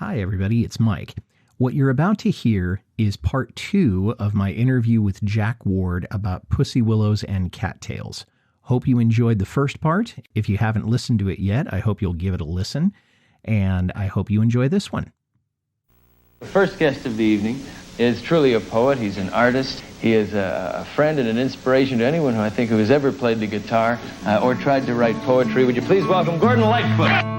Hi, everybody. It's Mike. What you're about to hear is part 2 of my interview with Jack Ward about Pussy Willows and Cattails. Hope you enjoyed the first part. If you haven't listened to it yet, I hope you'll give it a listen, and I hope you enjoy this one. The first guest of the evening is truly a poet. He's an artist. He is a friend and an inspiration to anyone who has ever played the guitar or tried to write poetry. Would you please welcome Gordon Lightfoot?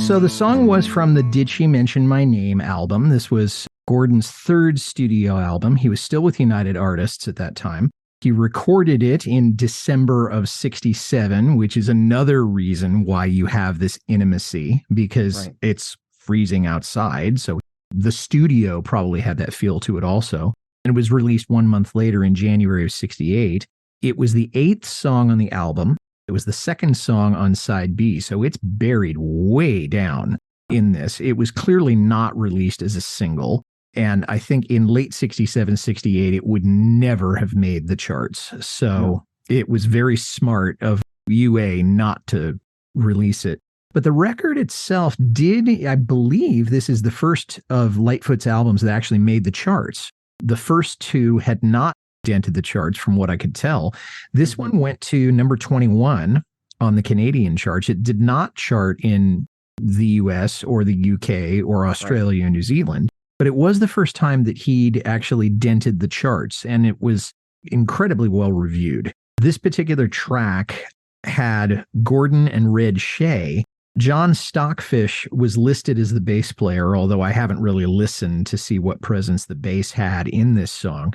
So the song was from the Did She Mention My Name album. This was Gordon's third studio album. He was still with United Artists at that time. He recorded it in December of 67, which is another reason why you have this intimacy, because it's freezing outside. So the studio probably had that feel to it also. And it was released 1 month later in January of 68. It was the 8th song on the album. It was the second song on side B, so it's buried way down in this. It was clearly not released as a single, and I think in late 67, 68, it would never have made the charts. So It was very smart of UA not to release it. But the record itself did, I believe this is the first of Lightfoot's albums that actually made the charts. The first two had not entered the charts from what I could tell. This one went to number 21 on the Canadian charts. It did not chart in the US or the UK or Australia and New Zealand, but it was the first time that he'd actually dented the charts, and it was incredibly well reviewed. This particular track had Gordon and Red Shea. John Stockfish was listed as the bass player, although I haven't really listened to see what presence the bass had in this song.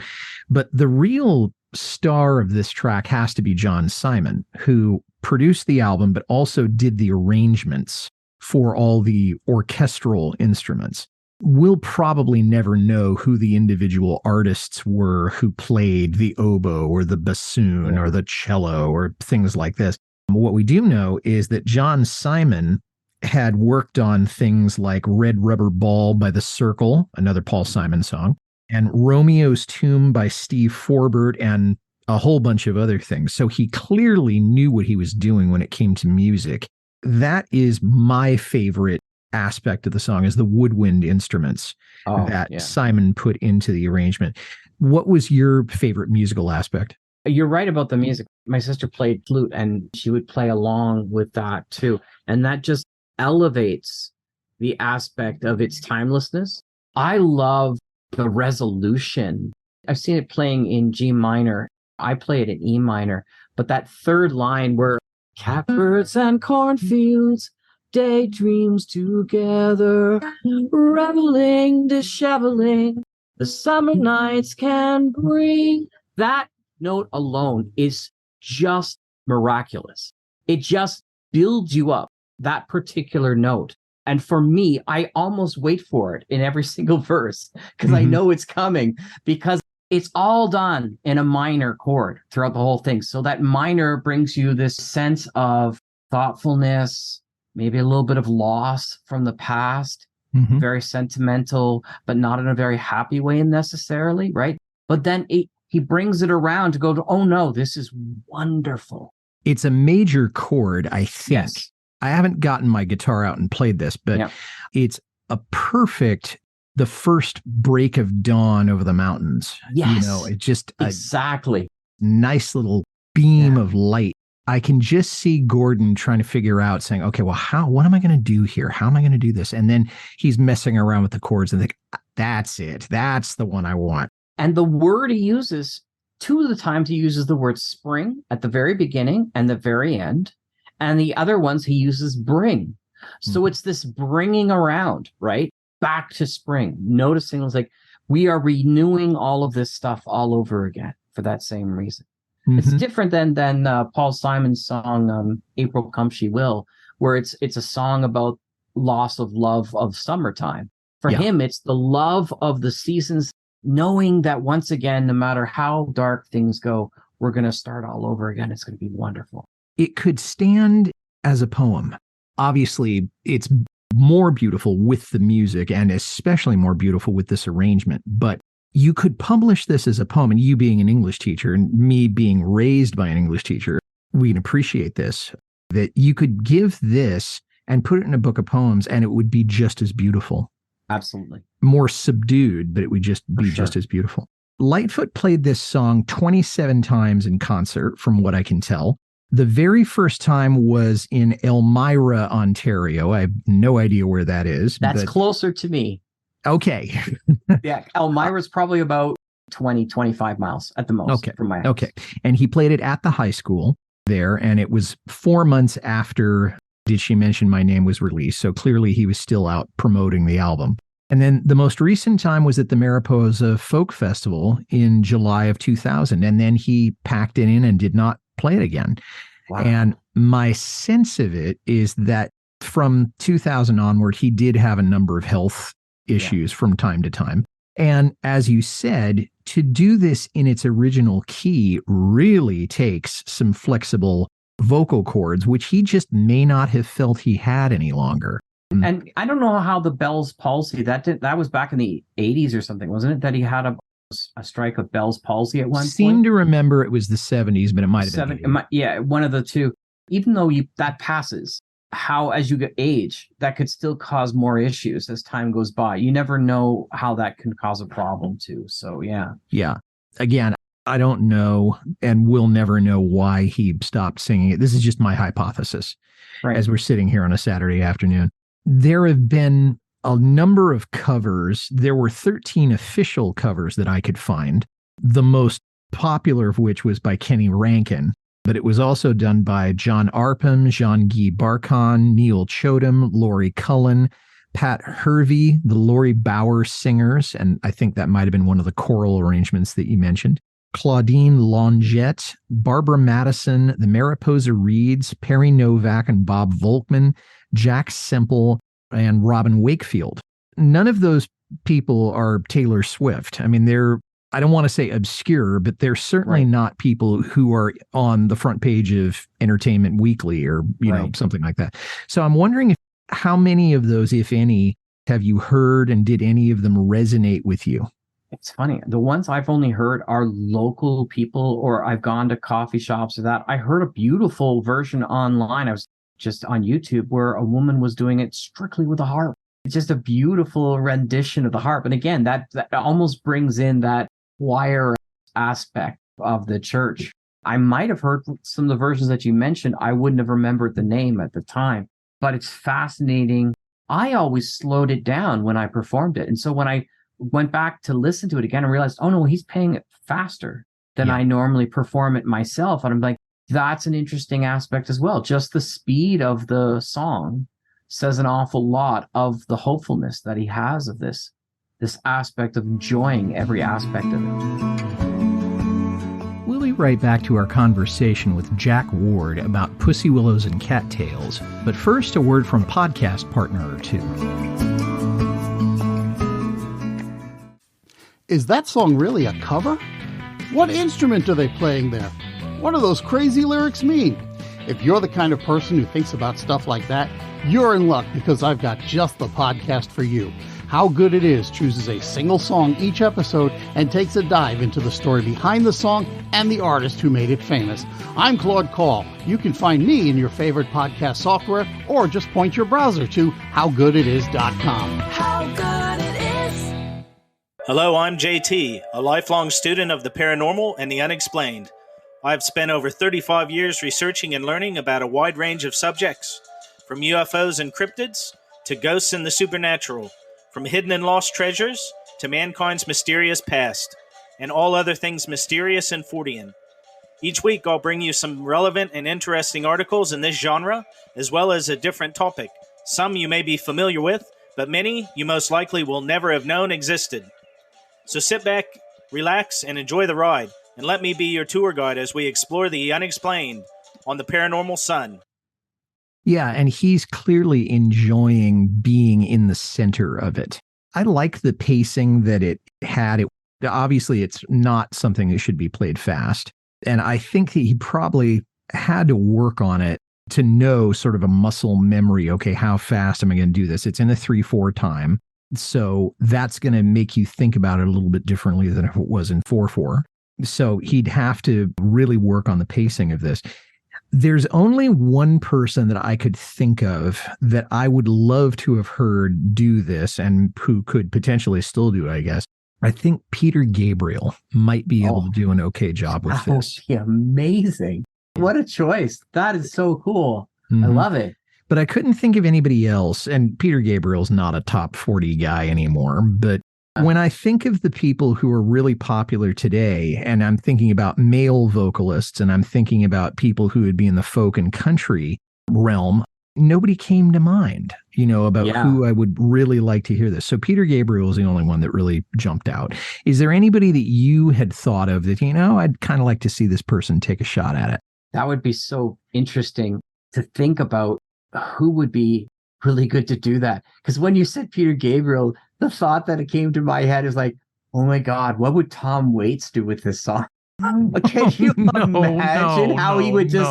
But the real star of this track has to be John Simon, who produced the album, but also did the arrangements for all the orchestral instruments. We'll probably never know who the individual artists were who played the oboe or the bassoon or the cello or things like this. What we do know is that John Simon had worked on things like Red Rubber Ball by The Circle, another Paul Simon song, and Romeo's Tomb by Steve Forbert, and a whole bunch of other things. So he clearly knew what he was doing when it came to music. That is my favorite aspect of the song, is the woodwind instruments that Simon put into the arrangement. What was your favorite musical aspect? You're right about the music. My sister played flute and she would play along with that too. And that just elevates the aspect of its timelessness. I love the resolution. I've seen it playing in G minor. I play it in E minor. But that third line where catbirds and cornfields, daydreams together, reveling, disheveling, the summer nights can bring. That note alone is just miraculous. It just builds you up, that particular note. And for me, I almost wait for it in every single verse because I know it's coming, because it's all done in a minor chord throughout the whole thing. So that minor brings you this sense of thoughtfulness, maybe a little bit of loss from the past, very sentimental, but not in a very happy way necessarily, right? But then he brings it around to go to, oh no, this is wonderful. It's a major chord, I think. Yes. I haven't gotten my guitar out and played this, but it's a perfect, the first break of dawn over the mountains. Yes. It's just exactly a nice little beam of light. I can just see Gordon trying to figure out, saying, okay, well, what am I going to do here? How am I going to do this? And then he's messing around with the chords and think, that's it. That's the one I want. And the word he uses, two of the times he uses the word spring at the very beginning and the very end. And the other ones he uses bring. So it's this bringing around, right? Back to spring. Noticing it's like we are renewing all of this stuff all over again for that same reason. It's different than Paul Simon's song, April Come She Will, where it's a song about loss of love of summertime. For him, it's the love of the seasons, knowing that once again, no matter how dark things go, we're going to start all over again. It's going to be wonderful. It could stand as a poem. Obviously, it's more beautiful with the music, and especially more beautiful with this arrangement. But you could publish this as a poem, and you being an English teacher and me being raised by an English teacher, we can appreciate this, that you could give this and put it in a book of poems and it would be just as beautiful. Absolutely. More subdued, but it would just be just as beautiful. Lightfoot played this song 27 times in concert, from what I can tell. The very first time was in Elmira, Ontario. I have no idea where that is. That's closer to me. Okay. Yeah, Elmira's probably about 20, 25 miles at the most from my house. Okay. And he played it at the high school there, and it was 4 months after Did She Mention My Name was released. So clearly he was still out promoting the album. And then the most recent time was at the Mariposa Folk Festival in July of 2000. And then he packed it in and did not play it again. Wow. And my sense of it is that from 2000 onward, he did have a number of health issues from time to time. And as you said, to do this in its original key really takes some flexible vocal cords, which he just may not have felt he had any longer. And I don't know how the Bell's palsy, that was back in the 80s or something, wasn't it? That he had a strike of Bell's palsy at one point? Seem to remember it was the 70s, but it might have been. Yeah, one of the two. Even though that passes, how as you get age, that could still cause more issues as time goes by. You never know how that can cause a problem too. So, yeah. Yeah. Again, I don't know, and we'll never know why he stopped singing it. This is just my hypothesis as we're sitting here on a Saturday afternoon. There have been a number of covers. There were 13 official covers that I could find, the most popular of which was by Kenny Rankin, but it was also done by John Arpham, Jean-Guy Barcon, Neil Chodam, Laurie Cullen, Pat Hervey, the Laurie Bauer Singers, and I think that might have been one of the choral arrangements that you mentioned, Claudine Longette, Barbara Madison, the Mariposa Reeds, Perry Novak and Bob Volkman, Jack Semple, and Robin Wakefield. None of those people are Taylor Swift. I mean, I don't want to say obscure, but they're certainly not people who are on the front page of Entertainment Weekly or, something like that. So I'm wondering how many of those, if any, have you heard, and did any of them resonate with you? It's funny. The ones I've only heard are local people, or I've gone to coffee shops or that. I heard a beautiful version online. I was just on YouTube where a woman was doing it strictly with a harp. It's just a beautiful rendition of the harp. And again, that almost brings in that choir aspect of the church. I might have heard some of the versions that you mentioned. I wouldn't have remembered the name at the time, but it's fascinating. I always slowed it down when I performed it. And so when I went back to listen to it again, I realized, oh no, he's playing it faster than I normally perform it myself. And I'm like, that's an interesting aspect as well. Just the speed of the song says an awful lot of the hopefulness that he has of this aspect of enjoying every aspect of it. We'll be right back to our conversation with Jack Ward about Pussy Willows and Cattails. But first, a word from podcast partner or two. Is that song really a cover? What instrument are they playing there? What do those crazy lyrics mean? If you're the kind of person who thinks about stuff like that, you're in luck, because I've got just the podcast for you. How Good It Is chooses a single song each episode and takes a dive into the story behind the song and the artist who made it famous. I'm Claude Call. You can find me in your favorite podcast software, or just point your browser to howgooditis.com. How good it is. Hello, I'm JT, a lifelong student of the paranormal and the unexplained. I've spent over 35 years researching and learning about a wide range of subjects, from UFOs and cryptids to ghosts and the supernatural, from hidden and lost treasures to mankind's mysterious past, and all other things mysterious and Fortean. Each week I'll bring you some relevant and interesting articles in this genre, as well as a different topic. Some you may be familiar with, but many you most likely will never have known existed. So sit back, relax, and enjoy the ride. And let me be your tour guide as we explore the unexplained on the Paranormal Son. Yeah, and he's clearly enjoying being in the center of it. I like the pacing that it had. Obviously, it's not something that should be played fast. And I think that he probably had to work on it to know sort of a muscle memory. Okay, how fast am I going to do this? It's in a 3/4 time. So that's going to make you think about it a little bit differently than if it was in 4/4. So he'd have to really work on the pacing of this. There's only one person that I could think of that I would love to have heard do this and who could potentially still do it, I guess. I think Peter Gabriel might be able to do an okay job with That would this. be amazing. What a choice. That is so cool. I Mhm. love it. But I couldn't think of anybody else. And Peter Gabriel's not a top 40 guy anymore. But when I think of the people who are really popular today, and I'm thinking about male vocalists, and I'm thinking about people who would be in the folk and country realm, nobody came to mind, about who I would really like to hear this. So Peter Gabriel is the only one that really jumped out. Is there anybody that you had thought of that, I'd kind of like to see this person take a shot at it? That would be so interesting to think about who would be really good to do that. Because when you said Peter Gabriel, the thought that it came to my head is like, oh my God, what would Tom Waits do with this song? Can you imagine how he would just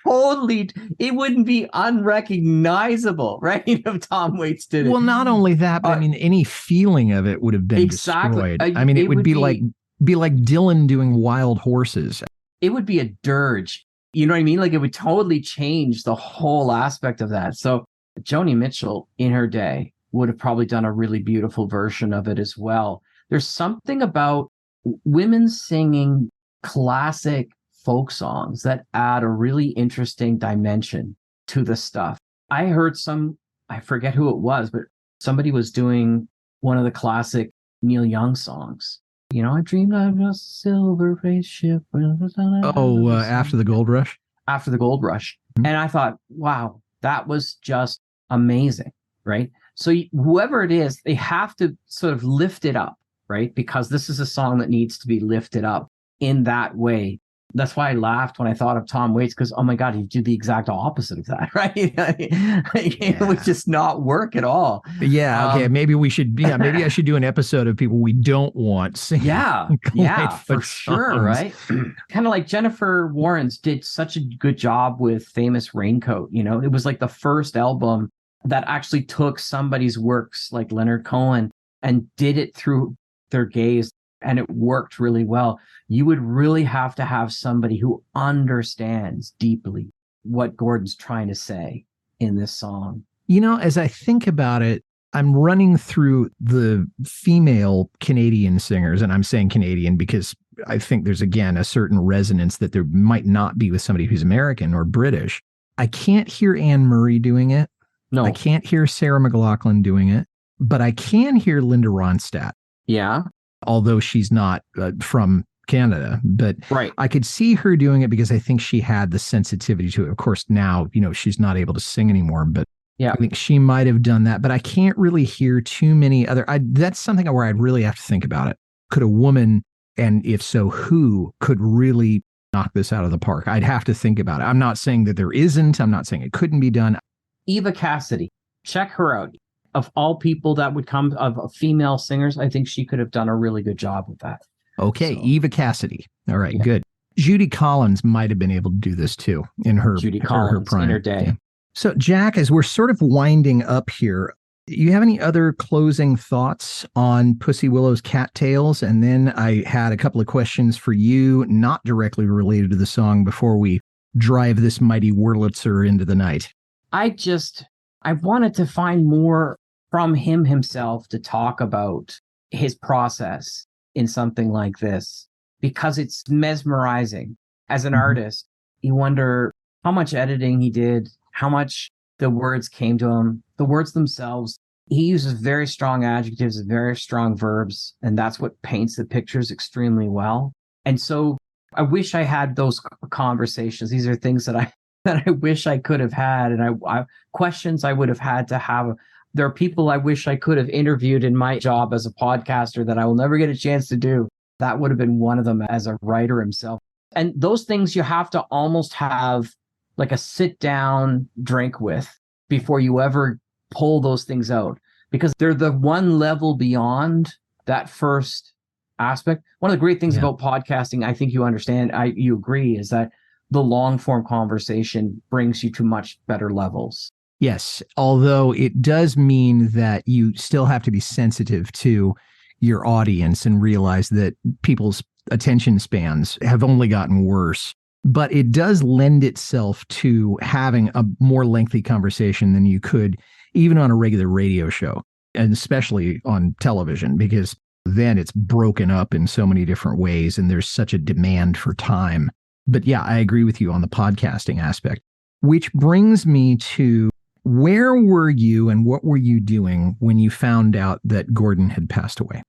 totally, it wouldn't be unrecognizable, right? If Tom Waits did it. Well, not only that, but any feeling of it would have been destroyed. It would be like Dylan doing Wild Horses. It would be a dirge. You know what I mean? Like it would totally change the whole aspect of that. So Joni Mitchell in her day would have probably done a really beautiful version of it as well. There's something about women singing classic folk songs that add a really interesting dimension to the stuff. I heard I forget who it was, but somebody was doing one of the classic Neil Young songs. I dreamed of a silver spaceship. After the Gold Rush? After the Gold Rush. Mm-hmm. And I thought, wow, that was just amazing, right? So whoever it is, they have to sort of lift it up, right? Because this is a song that needs to be lifted up in that way. That's why I laughed when I thought of Tom Waits, because, oh my God, he'd do the exact opposite of that, right? It would just not work at all. Yeah, okay. Maybe we should, maybe I should do an episode of people we don't want singing. Yeah, for sure, right? Kind of like Jennifer Warnes did such a good job with Famous Raincoat. It was like the first album that actually took somebody's works like Leonard Cohen and did it through their gaze, and it worked really well. You would really have to have somebody who understands deeply what Gordon's trying to say in this song. As I think about it, I'm running through the female Canadian singers, and I'm saying Canadian because I think there's, again, a certain resonance that there might not be with somebody who's American or British. I can't hear Anne Murray doing it. No. I can't hear Sarah McLachlan doing it, but I can hear Linda Ronstadt. Yeah. Although she's not from Canada, but right. I could see her doing it because I think she had the sensitivity to it. Of course, now, she's not able to sing anymore, but yeah, I think she might have done that, but I can't really hear too many other, that's something where I'd really have to think about it. Could a woman, and if so, who could really knock this out of the park? I'd have to think about it. I'm not saying that there isn't. I'm not saying it couldn't be done. Eva Cassidy, check her out. Of all people that would come, of female singers, I think she could have done a really good job with that. Okay, so, Eva Cassidy. All right, good. Judy Collins might have been able to do this too in her prime. In her day. Yeah. So, Jack, as we're sort of winding up here, you have any other closing thoughts on Pussy Willow's Cattails? And then I had a couple of questions for you, not directly related to the song, before we drive this mighty Wurlitzer into the night. I wanted to find more from him himself to talk about his process in something like this, because it's mesmerizing. As an artist, you wonder how much editing he did, how much the words came to him, the words themselves. He uses very strong adjectives, very strong verbs, and that's what paints the pictures extremely well. And so I wish I had those conversations. These are things that I wish I could have had, and I questions I would have had to have. There are people I wish I could have interviewed in my job as a podcaster that I will never get a chance to do. That would have been one of them as a writer himself. And those things you have to almost have like a sit down drink with before you ever pull those things out, because they're the one level beyond that first aspect. One of the great things about podcasting, I think you understand, you agree, is that the long form conversation brings you to much better levels. Yes, although it does mean that you still have to be sensitive to your audience and realize that people's attention spans have only gotten worse. But it does lend itself to having a more lengthy conversation than you could even on a regular radio show, and especially on television, because then it's broken up in so many different ways and there's such a demand for time. But yeah, I agree with you on the podcasting aspect, which brings me to, where were you and what were you doing when you found out that Gordon had passed away?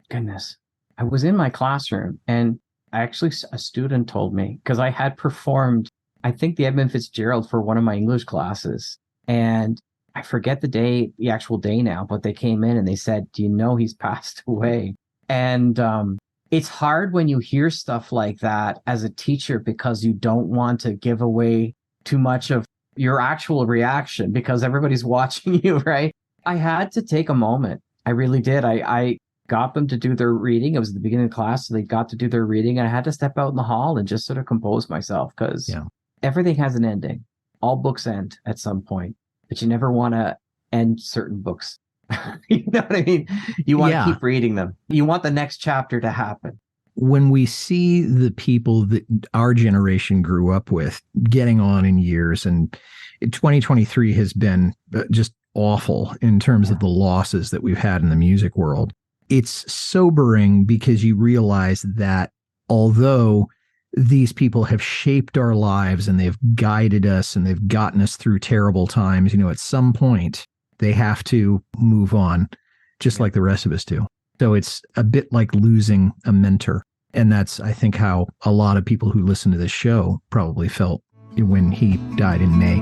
Goodness. I was in my classroom, and actually a student told me, because I had performed, I think, the Edmund Fitzgerald for one of my English classes. And I forget the actual day now, but they came in and they said, do you know he's passed away? And it's hard when you hear stuff like that as a teacher, because you don't want to give away too much of your actual reaction because everybody's watching you, right? I had to take a moment. I really did. I got them to do their reading. It was the beginning of class, so they got to do their reading, and I had to step out in the hall and just sort of compose myself, because everything has an ending. All books end at some point, but you never want to end certain books. You know what I mean? You want to keep reading them. You want the next chapter to happen. When we see the people that our generation grew up with getting on in years, and 2023 has been just awful in terms of the losses that we've had in the music world. It's sobering, because you realize that although these people have shaped our lives and they've guided us and they've gotten us through terrible times, at some point they have to move on, just like the rest of us do. So it's a bit like losing a mentor. And that's, I think, how a lot of people who listen to this show probably felt when he died in May.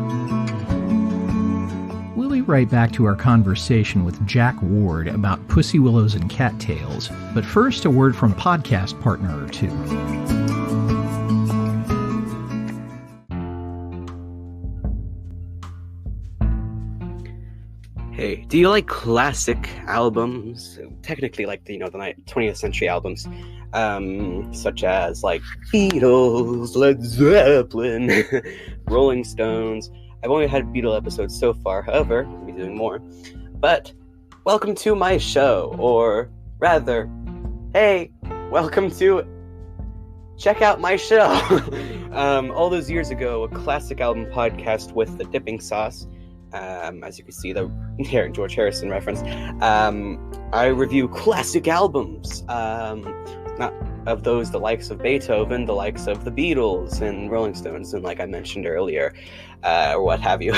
We'll be right back to our conversation with Jack Ward about Pussy Willows and Cattails. But first, a word from a podcast partner or two. Hey, do you like classic albums? Technically, like the 20th century albums, such as like Beatles, Led Zeppelin, Rolling Stones. I've only had Beatle episodes so far, however, I'll be doing more. But welcome to my show, or rather, hey, welcome to check out my show. All those years ago, a classic album podcast with the dipping sauce. As you can see, the George Harrison reference. I review classic albums, not of those the likes of Beethoven, the likes of the Beatles and Rolling Stones, and like I mentioned earlier, or what have you.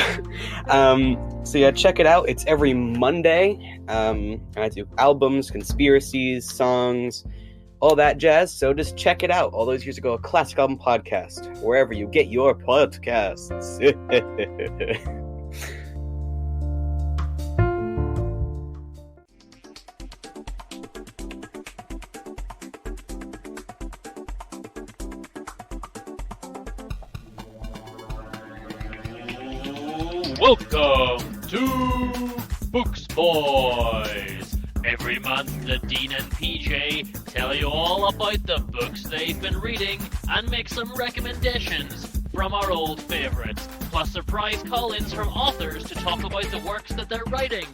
So yeah, check it out. It's every Monday. I do albums, conspiracies, songs, all that jazz. So just check it out. All those years ago, a classic album podcast, wherever you get your podcasts. Welcome to Books Boys. Every month, the Dean and PJ tell you all about the books they've been reading and make some recommendations from our old favorites, plus surprise call-ins from authors to talk about the works that they're writing,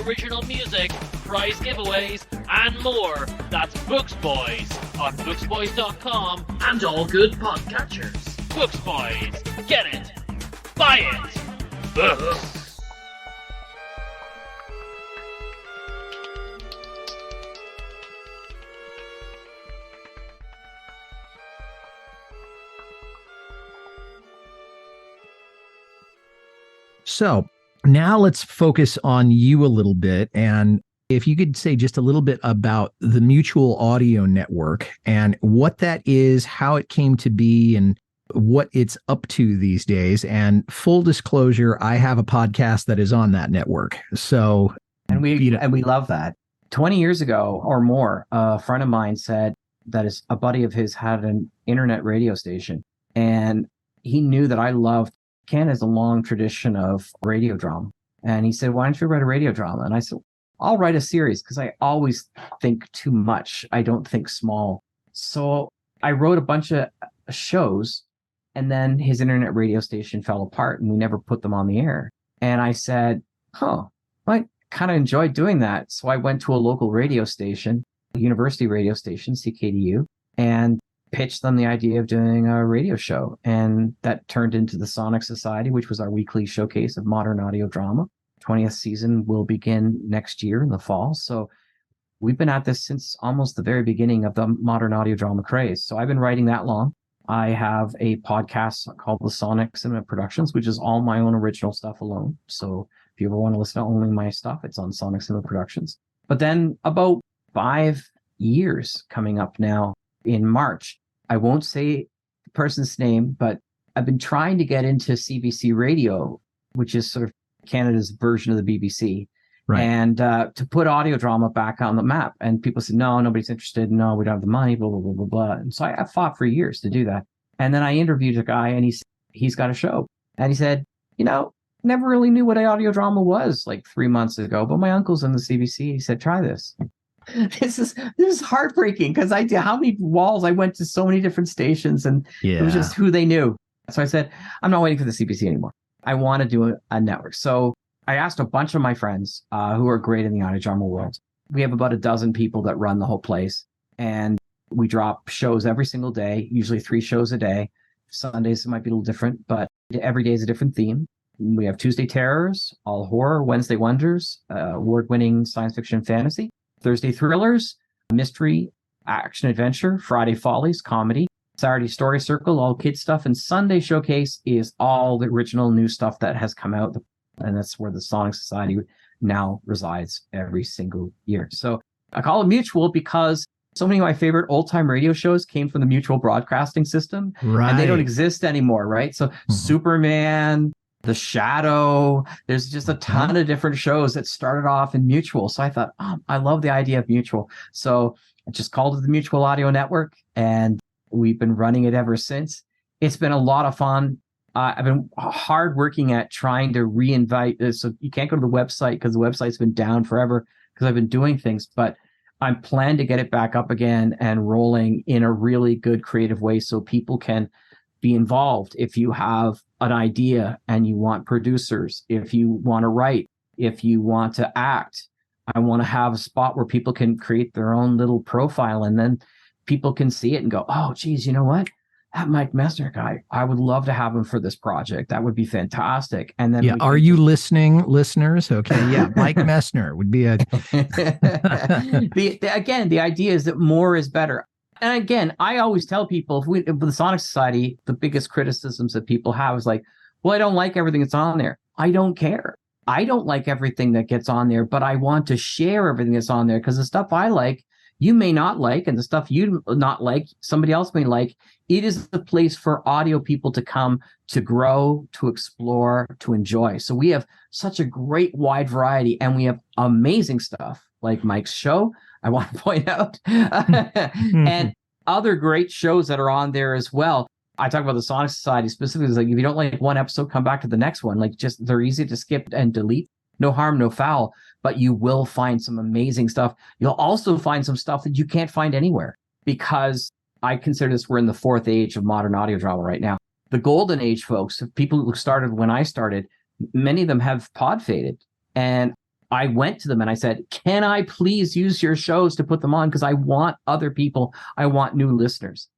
original music, prize giveaways, and more. That's Books Boys on booksboys.com and all good podcatchers. Books Boys. Get it. Buy it. Books. So now let's focus on you a little bit. And if you could say just a little bit about the Mutual Audio Network and what that is, how it came to be, and what it's up to these days. And full disclosure, I have a podcast that is on that network. So, and we love that. 20 years ago or more, a friend of mine said that a buddy of his had an internet radio station, and he knew that I loved. Canada has a long tradition of radio drama, and he said, "Why don't you write a radio drama?" And I said, "I'll write a series, because I always think too much. I don't think small." So I wrote a bunch of shows And then his internet radio station fell apart and we never put them on the air. And I said, I kind of enjoyed doing that. So I went to a local radio station, a university radio station, CKDU, and pitched them the idea of doing a radio show. And that turned into the Sonic Society, which was our weekly showcase of modern audio drama. 20th season will begin next year in the fall. So we've been at this since almost the very beginning of the modern audio drama craze. So I've been writing that long. I have a podcast called The Sonic Cinema Productions, which is all my own original stuff alone. So if you ever want to listen to only my stuff, it's on Sonic Cinema Productions. But then about 5 years coming up now in March, I won't say the person's name, but I've been trying to get into CBC Radio, which is sort of Canada's version of the BBC. Right. And to put audio drama back on the map. And people said, no, nobody's interested. No, we don't have the money, blah, blah, blah, blah, blah. And so I fought for years to do that. And then I interviewed a guy and he's got a show. And he said, never really knew what audio drama was like 3 months ago, but my uncle's in the CBC. He said, try this. This is heartbreaking because how many walls I went to so many different stations and it was just who they knew. So I said, I'm not waiting for the CBC anymore. I want to do a network. So I asked a bunch of my friends who are great in the audio drama world. We have about a dozen people that run the whole place, and we drop shows every single day, usually 3 shows a day. Sundays it might be a little different, but every day is a different theme. We have Tuesday Terrors, all horror, Wednesday Wonders, award-winning science fiction and fantasy, Thursday Thrillers, mystery, action adventure, Friday Follies, comedy, Saturday Story Circle, all kids stuff, and Sunday Showcase is all the original new stuff that has come out. And that's where the Sonic Society now resides every single year. So I call it Mutual because so many of my favorite old-time radio shows came from the Mutual broadcasting system. Right. And they don't exist anymore, right? So Superman, The Shadow, there's just a ton of different shows that started off in Mutual. So I thought, I love the idea of Mutual. So I just called it the Mutual Audio Network, and we've been running it ever since. It's been a lot of fun. I've been hard working at trying to reinvite. So you can't go to the website because the website's been down forever because I've been doing things, but I'm planning to get it back up again and rolling in a really good creative way so people can be involved. If you have an idea and you want producers, if you want to write, if you want to act, I want to have a spot where people can create their own little profile and then people can see it and go, oh, geez, you know what? That Mike Messner guy, I would love to have him for this project. That would be fantastic. And then are you listening, listeners? Okay, yeah, Mike Messner would be a. The idea is that more is better. And again, I always tell people, with the Sonic Society, the biggest criticisms that people have is like, well, I don't like everything that's on there. I don't care. I don't like everything that gets on there, but I want to share everything that's on there because the stuff I like, you may not like, and the stuff you not like, somebody else may like. It is the place for audio people to come to grow, to explore, to enjoy. So we have such a great wide variety, and we have amazing stuff like Mike's show, I want to point out, and other great shows that are on there as well. I talk about the Sonic Society specifically. It's like if you don't like one episode, come back to the next one. Like just they're easy to skip and delete. No harm, no foul. But you will find some amazing stuff. You'll also find some stuff that you can't find anywhere because I consider this, we're in the 4th age of modern audio drama right now. The golden age, folks, people who started when I started, many of them have pod faded. And I went to them and I said, can I please use your shows to put them on? Because I want other people, I want new listeners.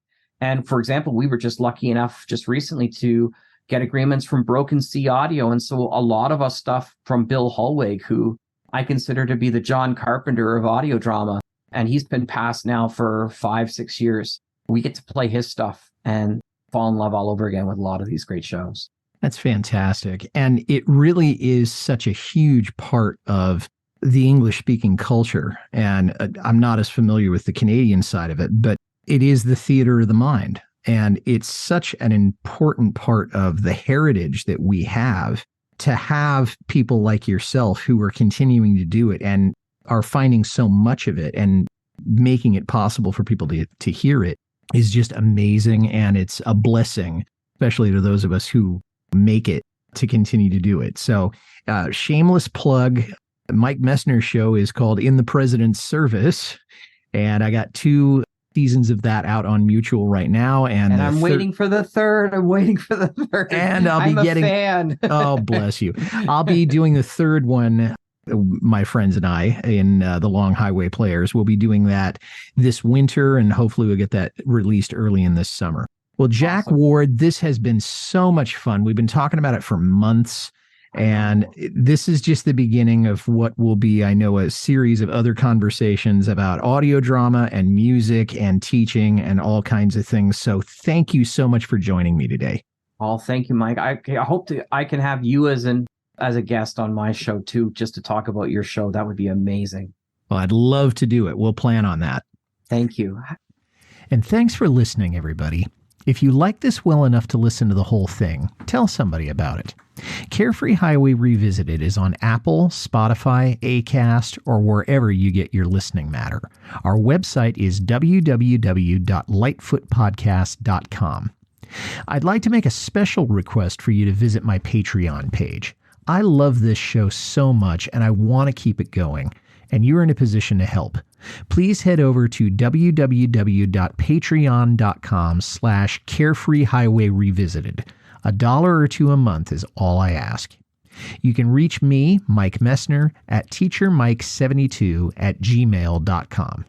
And for example, we were just lucky enough just recently to get agreements from Broken Sea Audio. And so a lot of us stuff from Bill Holweg, who I consider to be the John Carpenter of audio drama. And he's been passed now for 5-6 years. We get to play his stuff and fall in love all over again with a lot of these great shows. That's fantastic. And it really is such a huge part of the English-speaking culture. And I'm not as familiar with the Canadian side of it, but it is the theater of the mind. And it's such an important part of the heritage that we have to have people like yourself who are continuing to do it and are finding so much of it and making it possible for people to hear it is just amazing. And it's a blessing, especially to those of us who make it to continue to do it. So shameless plug, Mike Messner's show is called In the President's Service. And I got 2 seasons of that out on Mutual right now. And I'm waiting for the third. I'm waiting for the third. And I'm a fan. Oh, bless you. I'll be doing the third one. My friends and I in the Long Highway Players will be doing that this winter, and hopefully we'll get that released early in this summer. Well, Jack Ward, this has been so much fun. We've been talking about it for months, and this is just the beginning of what will be, I know, a series of other conversations about audio drama and music and teaching and all kinds of things. So thank you so much for joining me today. Oh, thank you, Mike. I hope I can have you as a guest on my show too, just to talk about your show. That would be amazing. Well, I'd love to do it. We'll plan on that. Thank you. And thanks for listening, everybody. If you like this well enough to listen to the whole thing, tell somebody about it. Carefree Highway Revisited is on Apple, Spotify, Acast, or wherever you get your listening matter. Our website is www.lightfootpodcast.com. I'd like to make a special request for you to visit my Patreon page. I love this show so much, and I want to keep it going, and you're in a position to help. Please head over to www.patreon.com/Carefree Highway Revisited. $1 or $2 a month is all I ask. You can reach me, Mike Messner, at teachermike72@gmail.com.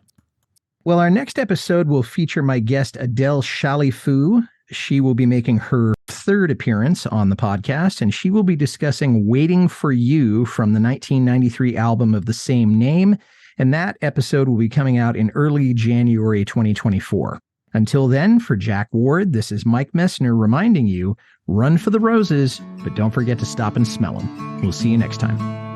Well, our next episode will feature my guest Adele Shalifu. She will be making her third appearance on the podcast, and she will be discussing Waiting for You from the 1993 album of the same name. And that episode will be coming out in early January 2024. Until then, for Jack Ward, this is Mike Messner reminding you, run for the roses, but don't forget to stop and smell them. We'll see you next time.